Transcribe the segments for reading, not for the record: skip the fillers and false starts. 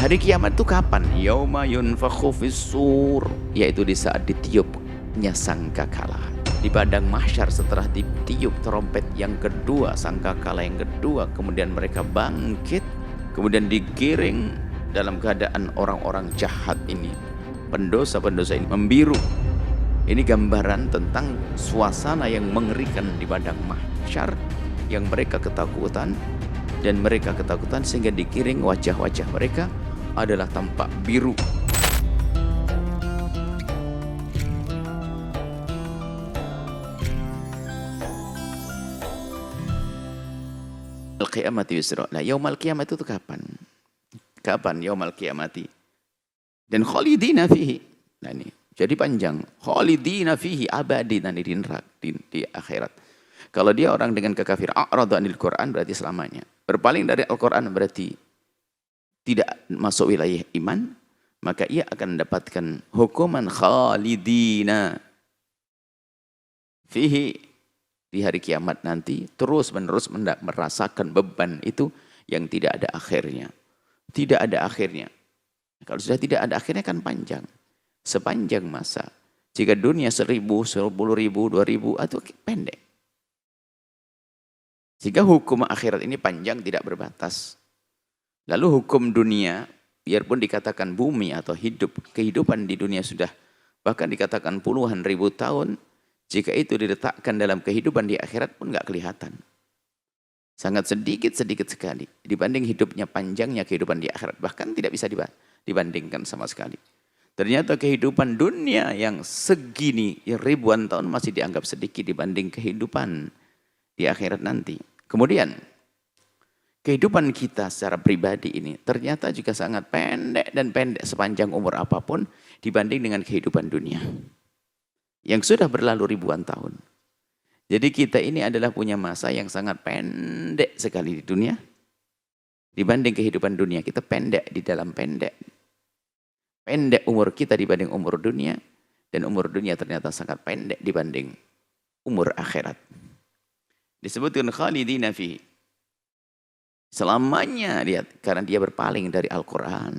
Hari kiamat itu kapan? Yauma yunfakhu fis-sur, yaitu di saat ditiupnya sangkakala. Di padang mahsyar setelah ditiup trompet yang kedua, sangkakala yang kedua, kemudian mereka bangkit, kemudian digiring dalam keadaan orang-orang jahat ini, pendosa-pendosa ini membiru. Ini gambaran tentang suasana yang mengerikan di padang mahsyar, yang mereka ketakutan sehingga digiring wajah-wajah mereka adalah tampak biru. Al-qiyamati yusra. Nah, yaumal qiyamah itu kapan? Kapan yaumal qiyamati? Dan khalidina fihi. Nah ini, jadi panjang. Khalidina fihi, abadi, nanti di akhirat. Kalau dia orang dengan kekafir, a'radu anil Quran berarti selamanya. Berpaling dari Al-Quran berarti tidak masuk wilayah iman, maka ia akan mendapatkan hukuman khalidina fihi. Di hari kiamat nanti terus menerus merasakan beban itu yang tidak ada akhirnya. Tidak ada akhirnya. Kalau sudah tidak ada akhirnya kan panjang. Sepanjang masa. Jika dunia 1000, 10.000, 2000 atau pendek. Jika hukum akhirat ini panjang tidak berbatas. Lalu hukum dunia, biarpun dikatakan bumi atau kehidupan di dunia sudah bahkan dikatakan puluhan ribu tahun, jika itu diletakkan dalam kehidupan di akhirat pun nggak kelihatan. Sangat sedikit sekali dibanding hidupnya panjangnya kehidupan di akhirat. Bahkan tidak bisa dibandingkan sama sekali. Ternyata kehidupan dunia yang segini ribuan tahun masih dianggap sedikit dibanding kehidupan di akhirat nanti. Kemudian kehidupan kita secara pribadi ini ternyata juga sangat pendek dan pendek sepanjang umur apapun dibanding dengan kehidupan dunia yang sudah berlalu ribuan tahun. Jadi kita ini adalah punya masa yang sangat pendek sekali di dunia dibanding kehidupan dunia. Kita pendek di dalam pendek umur kita dibanding umur dunia, dan umur dunia ternyata sangat pendek dibanding umur akhirat. Disebutkan khalidina fihi, selamanya, lihat, karena dia berpaling dari Al-Quran,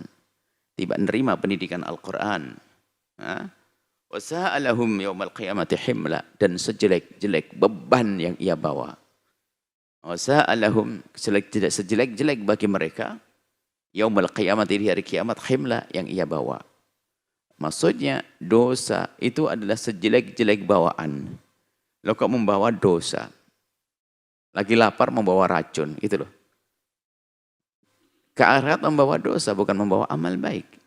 tidak menerima pendidikan Al-Quran. Wa sa'alahum yaumal qiyamati himla, dan sejelek-jelek beban yang ia bawa. Wa sa'alahum, sejelek-jelek bagi mereka yaumal qiyamati, di hari kiamat, himla, yang ia bawa. Maksudnya dosa itu adalah sejelek-jelek bawaan. Lo kok membawa dosa? Lagi lapar membawa racun, gitu loh. Ke akhirat membawa dosa, bukan membawa amal baik.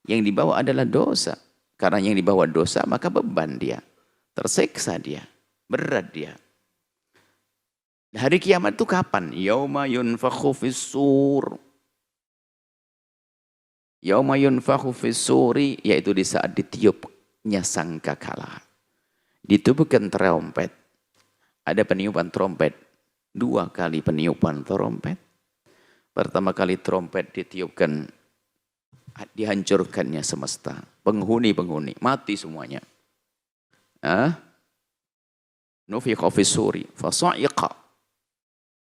Yang dibawa adalah dosa. Karena yang dibawa dosa, maka beban dia. Tersiksa dia. Berat dia. Hari kiamat itu kapan? Yauma yunfakhu fis-sur. Yauma yunfakhu fis-suri, yaitu di saat ditiupnya sangkakala. Ditiupkan trompet. Ada peniupan trompet. 2 kali peniupan trompet. Pertama kali trompet ditiupkan, dihancurkannya semesta. Penghuni mati semuanya. Nufikha fis-suri fasa'iqa.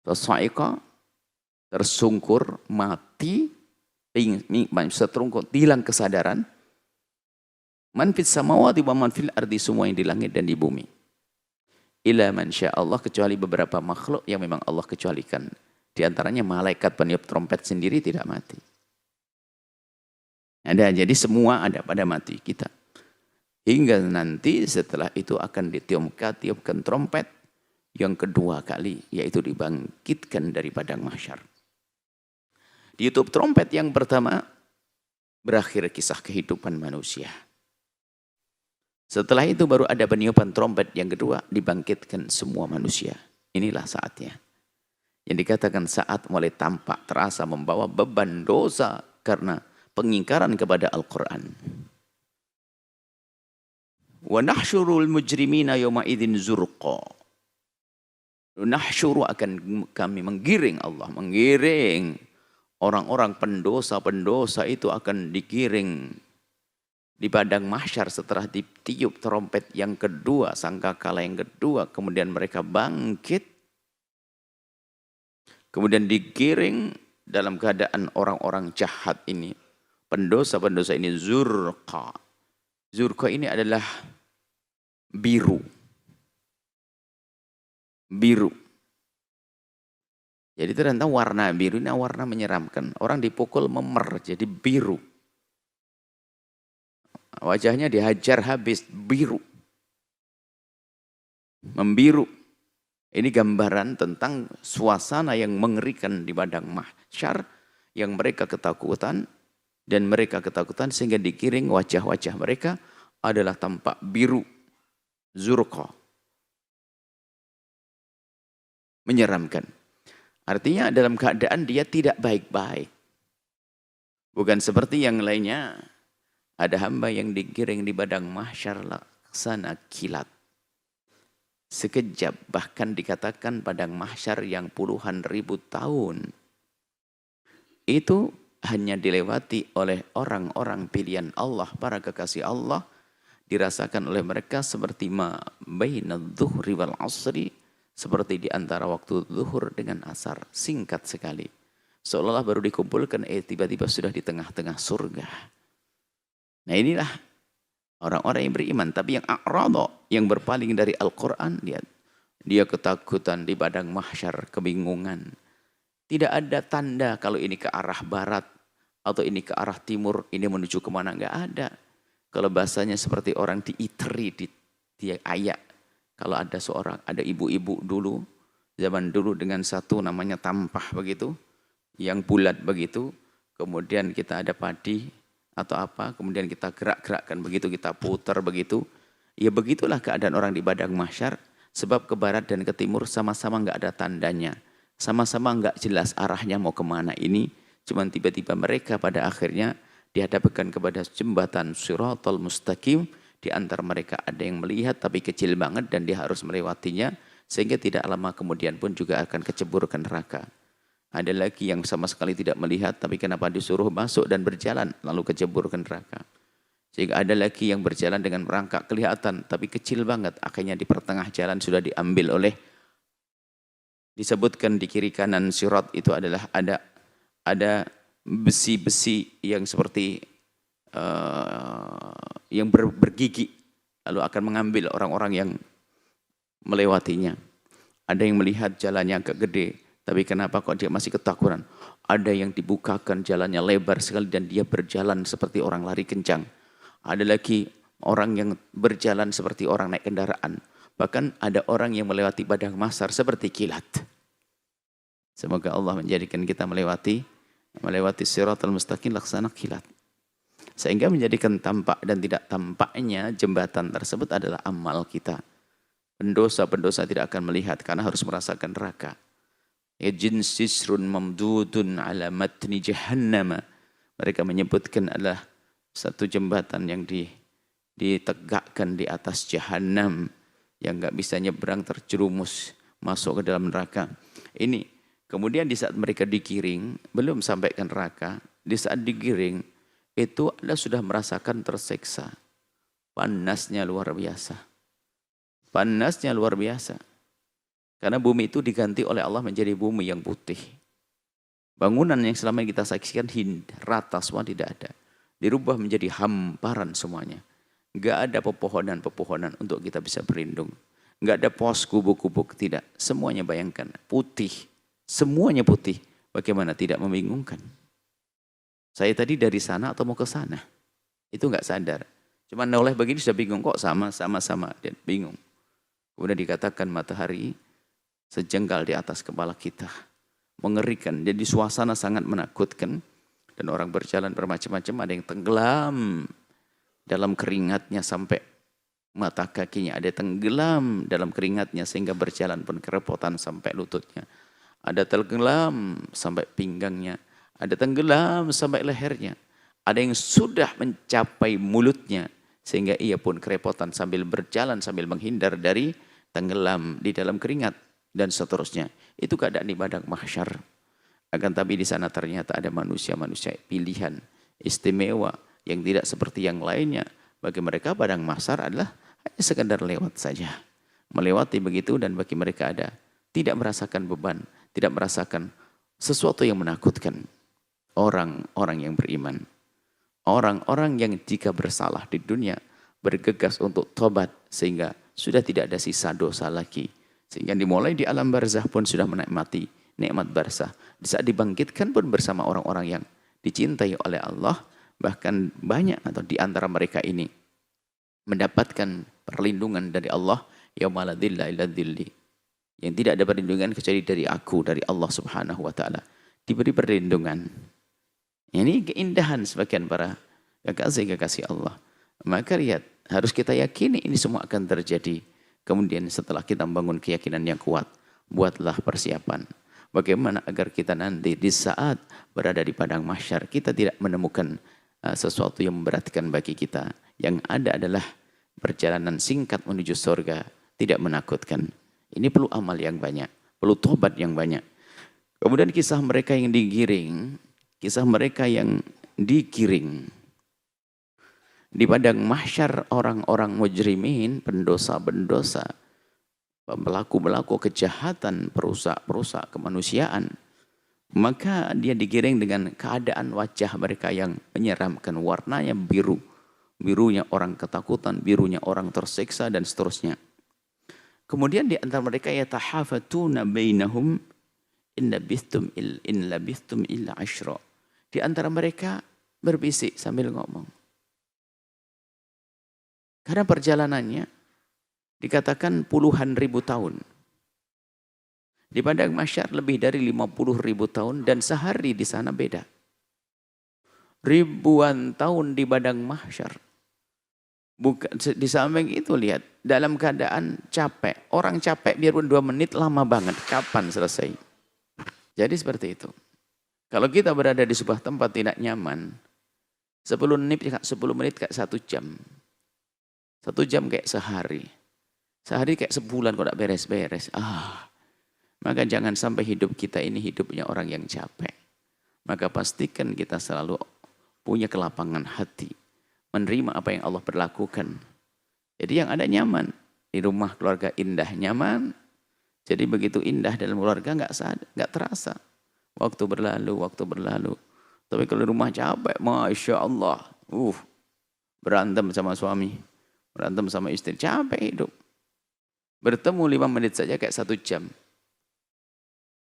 Fasa'iqa, tersungkur, mati, seterungkur, hilang kesadaran. Man fis samawati wa man fil ardi, semua yang di langit dan di bumi. Ila man sya Allah, kecuali beberapa makhluk yang memang Allah kecualikan. Di antaranya malaikat peniup trompet sendiri tidak mati. Jadi semua ada pada mati kita. Hingga nanti setelah itu akan ditiupkan trompet yang kedua kali, yaitu dibangkitkan dari padang mahsyar. Ditiup trompet yang pertama, berakhir kisah kehidupan manusia. Setelah itu baru ada peniupan trompet yang kedua, dibangkitkan semua manusia. Inilah saatnya. Yang dikatakan saat mulai tampak terasa membawa beban dosa karena pengingkaran kepada Al-Quran. Wa nahsyurul mujrimina yawma idzin zurqa. Nahsyuru, akan kami menggiring, Allah menggiring orang-orang pendosa itu akan digiring di padang mahsyar setelah ditiup trompet yang kedua, sangkakala yang kedua, kemudian mereka bangkit, kemudian digiring dalam keadaan orang-orang jahat ini, Pendosa-pendosa ini zurqa. Zurqa ini adalah biru. Biru. Jadi ternyata warna biru ini warna menyeramkan. Orang dipukul memer jadi biru. Wajahnya dihajar habis biru. Membiru. Ini gambaran tentang suasana yang mengerikan di padang mahsyar yang mereka ketakutan dan mereka ketakutan sehingga dikiring wajah-wajah mereka adalah tampak biru. Zurqa. Menyeramkan. Artinya dalam keadaan dia tidak baik-baik. Bukan seperti yang lainnya. Ada hamba yang digiring di padang mahsyar laksana kilat. Sekejap, bahkan dikatakan padang mahsyar yang puluhan ribu tahun. Itu hanya dilewati oleh orang-orang pilihan Allah, para kekasih Allah. Dirasakan oleh mereka seperti ma baina dhuhri wal asri. Seperti di antara waktu zuhur dengan asar. Singkat sekali. Seolah-olah baru dikumpulkan, tiba-tiba sudah di tengah-tengah surga. Nah inilah orang-orang yang beriman. Tapi yang a'rada, yang berpaling dari Al-Quran, dia ketakutan di padang mahsyar, kebingungan. Tidak ada tanda kalau ini ke arah barat, atau ini ke arah timur, ini menuju kemana, enggak ada. Kalau bahasanya seperti orang diiteri, diayak. Kalau ada ibu-ibu dulu, zaman dulu dengan satu namanya tampah begitu, yang bulat begitu, kemudian kita ada padi atau apa, kemudian kita gerak-gerakkan begitu, kita putar begitu. Ya begitulah keadaan orang di padang mahsyar, sebab ke barat dan ke timur sama-sama enggak ada tandanya. Sama-sama enggak jelas arahnya mau kemana ini, cuman tiba-tiba mereka pada akhirnya dihadapkan kepada jembatan Shiratal Mustaqim. Di antara mereka ada yang melihat tapi kecil banget dan dia harus melewatinya sehingga tidak lama kemudian pun juga akan kecebur ke neraka. Ada lagi yang sama sekali tidak melihat tapi kenapa disuruh masuk dan berjalan lalu kecebur ke neraka. Sehingga ada lagi yang berjalan dengan merangkak kelihatan tapi kecil banget, akhirnya di pertengah jalan sudah diambil oleh, disebutkan di kiri kanan sirat itu adalah ada besi-besi yang seperti yang bergigi, lalu akan mengambil orang-orang yang melewatinya. Ada yang melihat jalannya agak gede, tapi kenapa kok dia masih ketakutan? Ada yang dibukakan jalannya lebar sekali dan dia berjalan seperti orang lari kencang. Ada lagi orang yang berjalan seperti orang naik kendaraan. Bahkan ada orang yang melewati padang mahsyar seperti kilat. Semoga Allah menjadikan kita melewati Shiratal Mustaqim laksana kilat. Sehingga menjadikan tampak dan tidak tampaknya jembatan tersebut adalah amal kita. Pendosa-pendosa tidak akan melihat karena harus merasakan neraka. Yajin sisrun mamdudun ala matni jahannama. Mereka menyebutkan adalah satu jembatan yang ditegakkan di atas jahannam. Yang enggak bisa nyebrang, terjerumus masuk ke dalam neraka. Ini kemudian di saat mereka digiring, belum sampai ke neraka, di saat digiring, itu Anda sudah merasakan tersiksa. Panasnya luar biasa. Panasnya luar biasa. Karena bumi itu diganti oleh Allah menjadi bumi yang putih. Bangunan yang selama ini kita saksikan rata semua tidak ada. Dirubah menjadi hamparan semuanya. Enggak ada pepohonan-pepohonan untuk kita bisa berlindung. Enggak ada pos kubu-kubu, tidak. Semuanya bayangkan, putih. Semuanya putih. Bagaimana tidak membingungkan? Saya tadi dari sana atau mau ke sana? Itu enggak sadar. Cuma noleh begini sudah bingung, kok sama, dan bingung. Kemudian dikatakan matahari sejengkal di atas kepala kita. Mengerikan, jadi suasana sangat menakutkan. Dan orang berjalan bermacam-macam, ada yang tenggelam dalam keringatnya sampai mata kakinya. Ada tenggelam dalam keringatnya sehingga berjalan pun kerepotan sampai lututnya. Ada tenggelam sampai pinggangnya. Ada tenggelam sampai lehernya. Ada yang sudah mencapai mulutnya. Sehingga ia pun kerepotan sambil berjalan, sambil menghindar dari tenggelam di dalam keringat. Dan seterusnya. Itu keadaan di padang mahsyar. Akan tapi di sana ternyata ada manusia-manusia pilihan istimewa. Yang tidak seperti yang lainnya. Bagi mereka padang mahsyar adalah hanya sekedar lewat saja. Melewati begitu dan bagi mereka ada. Tidak merasakan beban. Tidak merasakan sesuatu yang menakutkan. Orang-orang yang beriman. Orang-orang yang jika bersalah di dunia bergegas untuk tobat sehingga sudah tidak ada sisa dosa lagi. Sehingga dimulai di alam barzah pun sudah menikmati nikmat barzah. Di saat dibangkitkan pun bersama orang-orang yang dicintai oleh Allah. Bahkan banyak atau di antara mereka ini mendapatkan perlindungan dari Allah. Yaumala dhilla illa dhilli. Yang tidak ada perlindungan kecuali dari aku, dari Allah subhanahu wa ta'ala. Diberi perlindungan. Ini keindahan sebagian para kekasih-kekasih Allah. Maka lihat, harus kita yakini ini semua akan terjadi. Kemudian setelah kita membangun keyakinan yang kuat, buatlah persiapan. Bagaimana agar kita nanti di saat berada di padang mahsyar, kita tidak menemukan sesuatu yang memberatkan bagi kita. Yang ada adalah perjalanan singkat menuju surga, tidak menakutkan. Ini perlu amal yang banyak, perlu tobat yang banyak. Kemudian kisah mereka yang digiring, kisah mereka yang digiring. Di padang mahsyar orang-orang mujrimin, pendosa-pendosa, pelaku-pelaku kejahatan, perusak-perusak kemanusiaan. Maka dia digiring dengan keadaan wajah mereka yang menyeramkan, warnanya biru. Birunya orang ketakutan, birunya orang tersiksa dan seterusnya. Kemudian di antara mereka yatahafatuna bainahum in labithtum illa ashra. Di antara mereka berbisik sambil ngomong. Karena perjalanannya dikatakan puluhan ribu tahun. Di padang mahsyar lebih dari 50.000 tahun dan sehari di sana beda. Ribuan tahun di padang mahsyar. Bukan, di samping itu lihat, dalam keadaan capek. Orang capek biarpun 2 menit lama banget. Kapan selesai? Jadi seperti itu. Kalau kita berada di sebuah tempat tidak nyaman, 10 menit kayak 1 jam. 1 jam kayak sehari. Sehari kayak sebulan kok tidak beres-beres. Maka jangan sampai hidup kita ini hidupnya orang yang capek. Maka pastikan kita selalu punya kelapangan hati. Menerima apa yang Allah berlakukan. Jadi yang ada nyaman. Di rumah keluarga indah nyaman. Jadi begitu indah dalam keluarga nggak terasa. Waktu berlalu. Tapi kalau rumah capek, Masya Allah. Berantem sama suami. Berantem sama istri. Capek hidup. Bertemu 5 menit saja kayak 1 jam.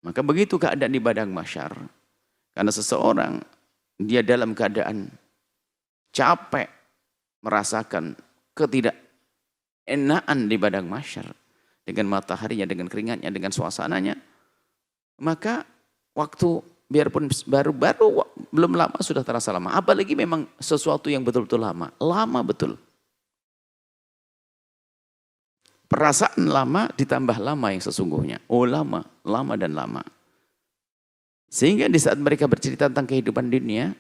Maka begitu keadaan di padang mahsyar. Karena seseorang, dia dalam keadaan capek, merasakan ketidakenaan di padang mahsyar. Dengan mataharinya, dengan keringatnya, dengan suasananya. Maka waktu biarpun baru-baru belum lama sudah terasa lama. Apalagi memang sesuatu yang betul-betul lama. Lama betul. Perasaan lama ditambah lama yang sesungguhnya. Lama dan lama. Sehingga di saat mereka bercerita tentang kehidupan dunia,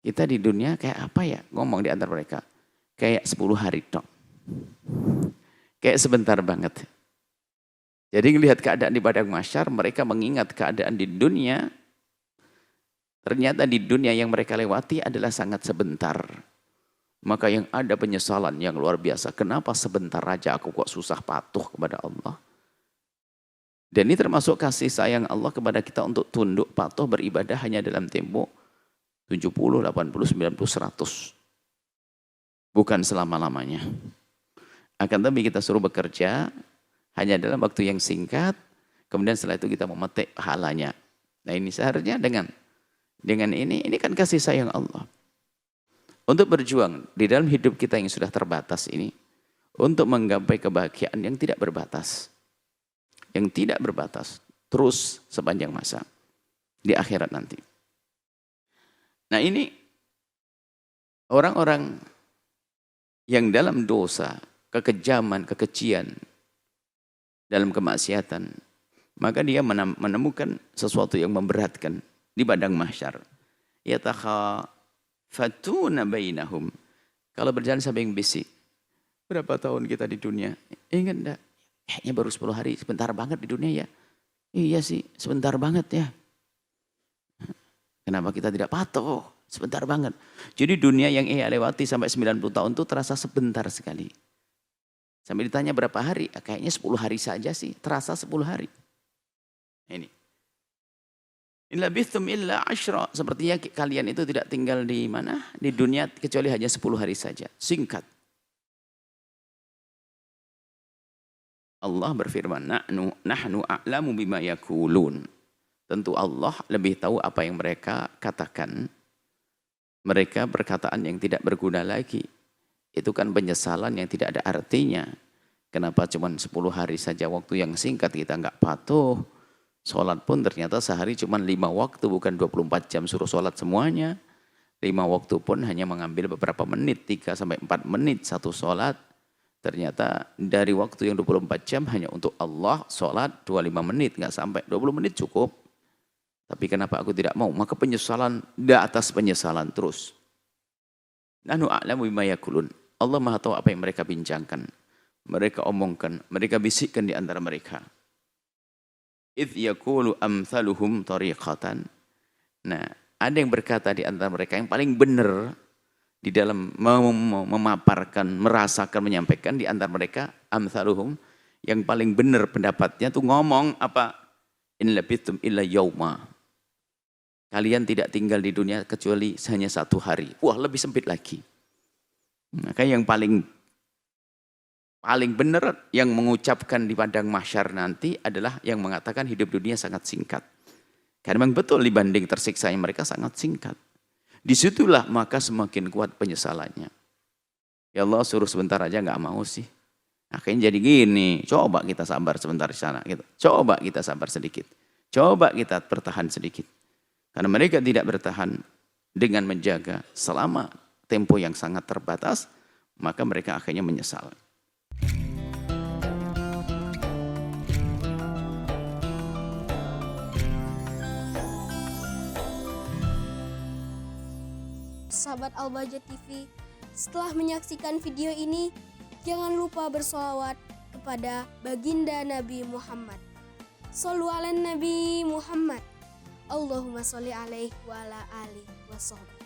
kita di dunia kayak apa ya? Ngomong di antara mereka. Kayak 10 hari tok. Kayak sebentar banget. Jadi melihat keadaan di padang mahsyar, mereka mengingat keadaan di dunia. Ternyata di dunia yang mereka lewati adalah sangat sebentar. Maka yang ada penyesalan yang luar biasa. Kenapa sebentar aja aku kok susah patuh kepada Allah? Dan ini termasuk kasih sayang Allah kepada kita untuk tunduk patuh beribadah hanya dalam tempo 70, 80, 90, 100. Bukan selama-lamanya. Akan tapi kita suruh bekerja hanya dalam waktu yang singkat. Kemudian setelah itu kita memetik pahalanya. Nah ini seharusnya dengan ini kan kasih sayang Allah. Untuk berjuang di dalam hidup kita yang sudah terbatas ini. Untuk menggapai kebahagiaan yang tidak berbatas. Yang tidak berbatas. Terus sepanjang masa. Di akhirat nanti. Nah ini. Orang-orang yang dalam dosa. Kekejaman, kekejian. Dalam kemaksiatan. Maka dia menemukan sesuatu yang memberatkan. Di padang mahsyar. Fatuna bainahum. Kalau berjalan sampai yang bisik. Berapa tahun kita di dunia? Ingat enggak? Kayaknya baru 10 hari. Sebentar banget di dunia ya. Iya sih, sebentar banget ya. Kenapa kita tidak patuh? Sebentar banget. Jadi dunia yang ia lewati sampai 90 tahun itu terasa sebentar sekali. Sampai ditanya berapa hari? Kayaknya 10 hari saja sih. Terasa 10 hari. Ini. In labithum illa ashra. Sepertinya kalian itu tidak tinggal di mana? Di dunia kecuali hanya 10 hari saja. Singkat. Allah berfirman, nahnu a'lamu bima yakulun. Tentu Allah lebih tahu apa yang mereka katakan. Mereka perkataan yang tidak berguna lagi. Itu kan penyesalan yang tidak ada artinya. Kenapa cuma 10 hari saja waktu yang singkat kita nggak patuh. Sholat pun ternyata sehari cuma 5 waktu, bukan 24 jam suruh sholat semuanya. 5 waktu pun hanya mengambil beberapa menit, 3-4 menit satu sholat. Ternyata dari waktu yang 24 jam hanya untuk Allah, sholat 25 menit, nggak sampai 20 menit cukup. Tapi kenapa aku tidak mau? Maka penyesalan di atas penyesalan terus. Nahnu a'lamu bima yakulun. Allah Maha tahu apa yang mereka bincangkan. Mereka omongkan, mereka bisikkan di antara mereka. Idh yakulu amthaluhum tariqatan. Nah, ada yang berkata di antara mereka yang paling benar di dalam memaparkan, merasakan, menyampaikan di antara mereka amthaluhum, yang paling benar pendapatnya tuh ngomong apa? In labithum illa yauma. Kalian tidak tinggal di dunia kecuali hanya 1 hari. Wah, lebih sempit lagi. Maka yang paling benar yang mengucapkan di padang mahsyar nanti adalah yang mengatakan hidup dunia sangat singkat. Karena memang betul dibanding tersiksanya mereka sangat singkat. Disitulah maka semakin kuat penyesalannya. Ya Allah, suruh sebentar aja nggak mau sih. Akhirnya jadi gini, coba kita sabar sebentar di sana. Gitu. Coba kita sabar sedikit. Coba kita bertahan sedikit. Karena mereka tidak bertahan dengan menjaga selama tempo yang sangat terbatas, maka mereka akhirnya menyesal. Sahabat Al-Bahjah TV, setelah menyaksikan video ini, jangan lupa bersolawat kepada baginda Nabi Muhammad. Shollu ala Nabi Muhammad. Allahumma sholli alaihi wa ala alihi wa sahbihi.